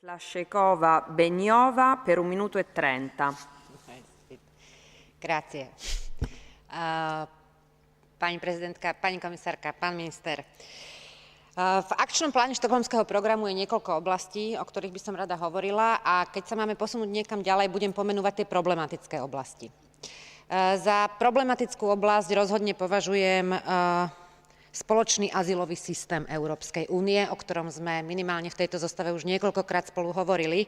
Flašekova Beňová per 1 minuto e 30. Grazie. Pani prezidentka, pani komisárka, pán minister. V akčnom pláne štokholmského programu je niekoľko oblastí, o ktorých by som rada hovorila, a keď sa máme posunúť niekam ďalej, budem pomenúvať tie problematické oblasti. Za problematickú oblasť rozhodne považujem spoločný azylový systém Európskej únie, o ktorom sme minimálne v tejto zostave už niekoľkokrát spolu hovorili,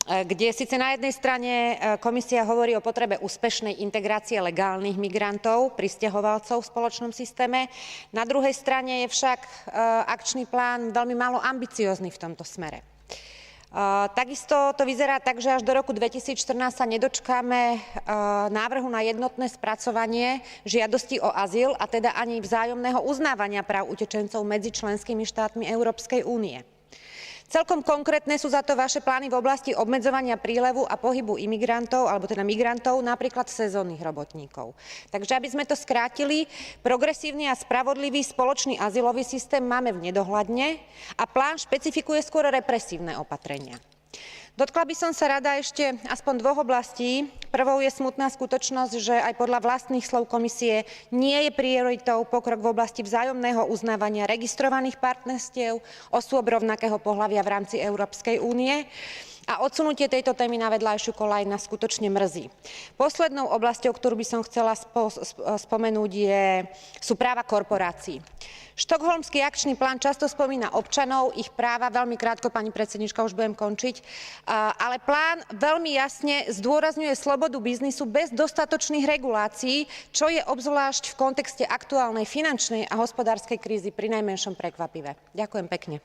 kde síce na jednej strane komisia hovorí o potrebe úspešnej integrácie legálnych migrantov, prisťahovalcov v spoločnom systéme, na druhej strane je však akčný plán veľmi málo ambiciózny v tomto smere. Takisto to vyzerá tak, že až do roku 2014 sa nedočkáme návrhu na jednotné spracovanie žiadosti o azyl, a teda ani vzájomného uznávania práv utečencov medzi členskými štátmi Európskej únie. Celkom konkrétne sú za to vaše plány v oblasti obmedzovania prílevu a pohybu imigrantov, alebo teda migrantov, napríklad sezónnych robotníkov. Takže aby sme to skrátili, progresívny a spravodlivý spoločný azylový systém máme v nedohľadne a plán špecifikuje skôr represívne opatrenia. Dotkla by som sa rada ešte aspoň dvoch oblastí. Prvou je smutná skutočnosť, že aj podľa vlastných slov komisie nie je prioritou pokrok v oblasti vzájomného uznávania registrovaných partnerstiev osôb rovnakého pohlavia v rámci Európskej únie. A odsunutie tejto témy na vedľajšiu koľaj nás skutočne mrzí. Poslednou oblasťou, ktorú by som chcela spomenúť, sú práva korporácií. Štokholmský akčný plán často spomína občanov, ich práva, veľmi krátko, pani predsedníčka, už budem končiť, ale plán veľmi jasne zdôrazňuje slobodu biznisu bez dostatočných regulácií, čo je obzvlášť v kontexte aktuálnej finančnej a hospodárskej krízy prinajmenšom prekvapivé. Ďakujem pekne.